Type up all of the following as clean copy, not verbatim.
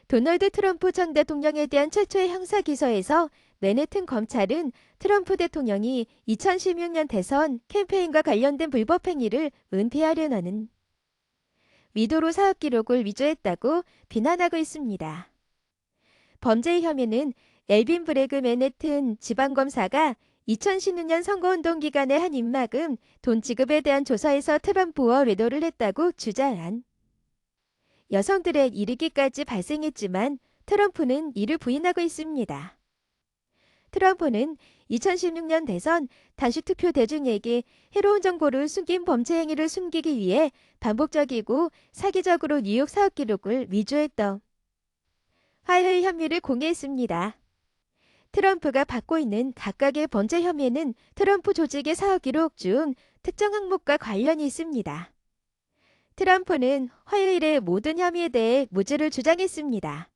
도널드 트럼프 전 대통령에 대한 최초의 형사 기소에서 맨해튼 검찰은 트럼프 대통령이 2016년 대선 캠페인과 관련된 불법 행위를 은폐하려는 의도로 사업 기록을 위조했다고 비난하고 있습니다. 범죄의 혐의는 엘빈 브래그 맨해튼 지방검사가 2016년 선거운동 기간의 한 입막음 돈 지급에 대한 조사에서 트럼프와 외도를 했다고 주장한 여성들의 이르기까지 발생했지만 트럼프는 이를 부인하고 있습니다. 트럼프는 2016년 대선 단식투표 대중에게 해로운 정보를 숨긴 범죄 행위를 숨기기 위해 반복적이고 사기적으로 뉴욕 사업 기록을 위조했던 화해의 혐의를 공개했습니다. 트럼프가 받고 있는 각각의 범죄 혐의는 트럼프 조직의 사업 기록 중 특정 항목과 관련이 있습니다. 트럼프는 화요일에 모든 혐의에 대해 무죄를 주장했습니다.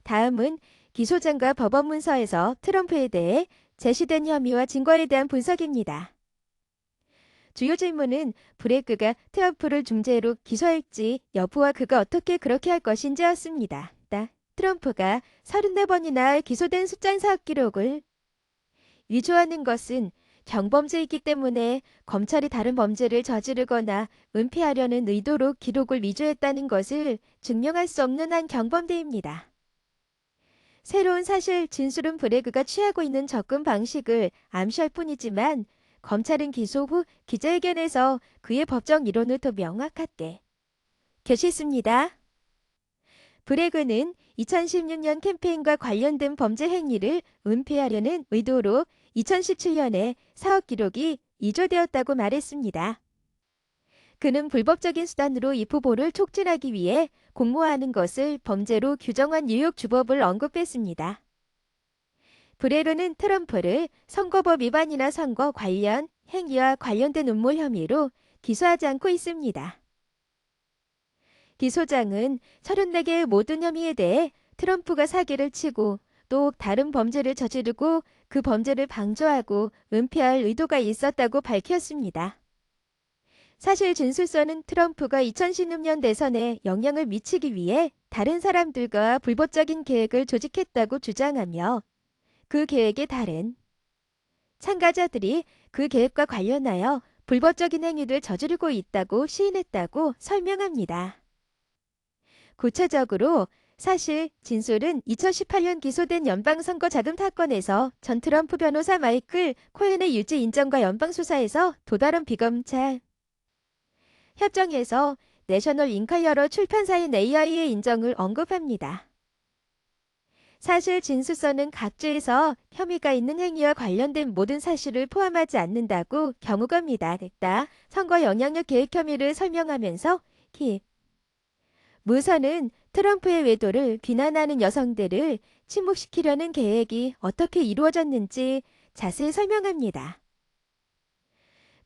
다음은 기소장과 법원 문서에서 트럼프에 대해 제시된 혐의와 증거에 대한 분석입니다. 주요 질문은 브레이크가 트럼프를 중죄로 기소할지 여부와 그가 어떻게 그렇게 할 것인지였습니다. 트럼프가 34번이나 기소된 숫자 사업 기록을 위조하는 것은 경범죄이기 때문에 검찰이 다른 범죄를 저지르거나 은폐하려는 의도로 기록을 위조했다는 것을 증명할 수 없는 한 경범죄입니다. 새로운 사실 진술은 브레그가 취하고 있는 접근 방식을 암시할 뿐이지만 검찰은 기소 후 기자회견에서 그의 법정 이론을 더 명확하게 게시했습니다. 브레그는 2016년 캠페인과 관련된 범죄 행위를 은폐하려는 의도로 2017년에 사업 기록이 위조되었다고 말했습니다. 그는 불법적인 수단으로 이 후보를 촉진하기 위해 공모하는 것을 범죄로 규정한 뉴욕 주법을 언급했습니다. 브레그는 트럼프를 선거법 위반이나 선거 관련 행위와 관련된 음모 혐의로 기소하지 않고 있습니다. 기소장은 34개의 모든 혐의에 대해 트럼프가 사기를 치고 또 다른 범죄를 저지르고 그 범죄를 방조하고 은폐할 의도가 있었다고 밝혔습니다. 사실 진술서는 트럼프가 2016년 대선에 영향을 미치기 위해 다른 사람들과 불법적인 계획을 조직했다고 주장하며 그 계획에 다른 참가자들이 그 계획과 관련하여 불법적인 행위를 저지르고 있다고 시인했다고 설명합니다. 구체적으로 사실 진술은 2018년 기소된 연방선거 자금 사건에서 전 트럼프 변호사 마이클 코헨의 유죄 인정과 연방수사에서 또 다른 비검찰 협정에서 내셔널 인카이어러 출판사인 AI의 인정을 언급합니다. 사실 진술서는 각 주에서 혐의가 있는 행위와 관련된 모든 사실을 포함하지 않는다고 경고합니다. 선거 영향력 계획 혐의를 설명하면서 문서는 트럼프의 외도를 비난하는 여성들을 침묵시키려는 계획이 어떻게 이루어졌는지 자세히 설명합니다.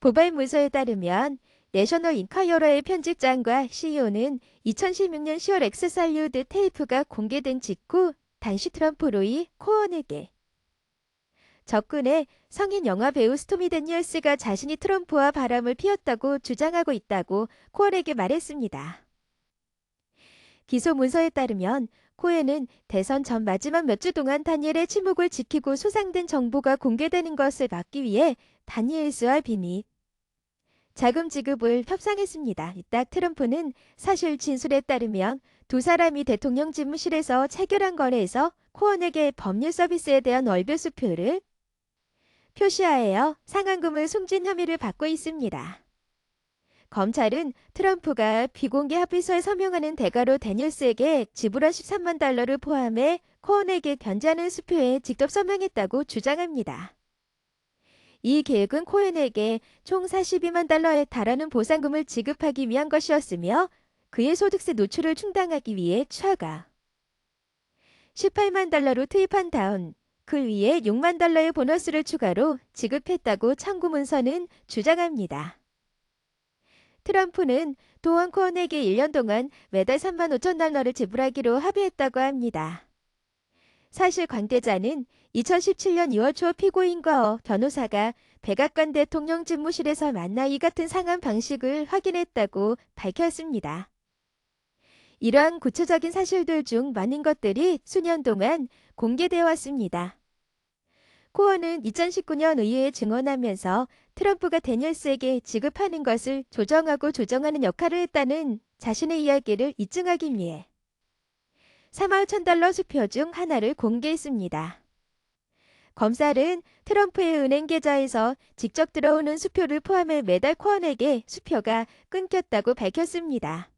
보발 문서에 따르면 내셔널 인카이어러의 편집장과 CEO는 2016년 10월 엑스살리우드 테이프가 공개된 직후 당시 트럼프 로이 코언에게 접근해 성인 영화 배우 스토미 데니얼스가 자신이 트럼프와 바람을 피웠다고 주장하고 있다고 코언에게 말했습니다. 기소 문서에 따르면 코헨은 대선 전 마지막 몇 주 동안 다니엘의 침묵을 지키고 소상된 정보가 공개되는 것을 막기 위해 다니엘스와 비밀 자금 지급을 협상했습니다. 이따 트럼프는 사실 진술에 따르면 두 사람이 대통령 집무실에서 체결한 거래에서 코헨에게 법률 서비스에 대한 월별 수표를 표시하여 상환금을 숨긴 혐의를 받고 있습니다. 검찰은 트럼프가 비공개 합의서에 서명하는 대가로 데니얼스에게 지불한 13만 달러를 포함해 코언에게 견제하는 수표에 직접 서명했다고 주장합니다. 이 계획은 코언에게 총 42만 달러에 달하는 보상금을 지급하기 위한 것이었으며 그의 소득세 노출을 충당하기 위해 추가 18만 달러로 투입한 다음 그 위에 6만 달러의 보너스를 추가로 지급했다고 청구 문서는 주장합니다. 트럼프는 또한 코언에게 1년 동안 매달 3만 5천 달러를 지불하기로 합의했다고 합니다. 사실 관계자는 2017년 2월 초 피고인과 변호사가 백악관 대통령 집무실에서 만나 이 같은 상환 방식을 확인했다고 밝혔습니다. 이러한 구체적인 사실들 중 많은 것들이 수년 동안 공개되어 왔습니다. 코어는 2019년 의회에 증언하면서 트럼프가 데니얼스에게 지급하는 것을 조정하고 조정하는 역할을 했다는 자신의 이야기를 입증하기 위해 3억 1,000달러 수표 중 하나를 공개했습니다. 검찰은 트럼프의 은행 계좌에서 직접 들어오는 수표를 포함해 매달 코언에게 수표가 끊겼다고 밝혔습니다.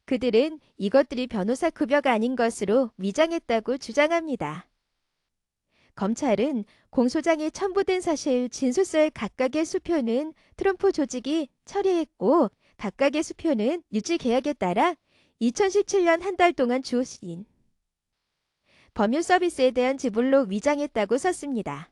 그들은 이것들이 변호사 급여가 아닌 것으로 위장했다고 주장합니다. 검찰은 공소장에 첨부된 사실 진술서의 각각의 수표는 트럼프 조직이 처리했고 각각의 수표는 유지 계약에 따라 2017년 한 달 동안 주어진 법률 서비스에 대한 지불로 위장했다고 썼습니다.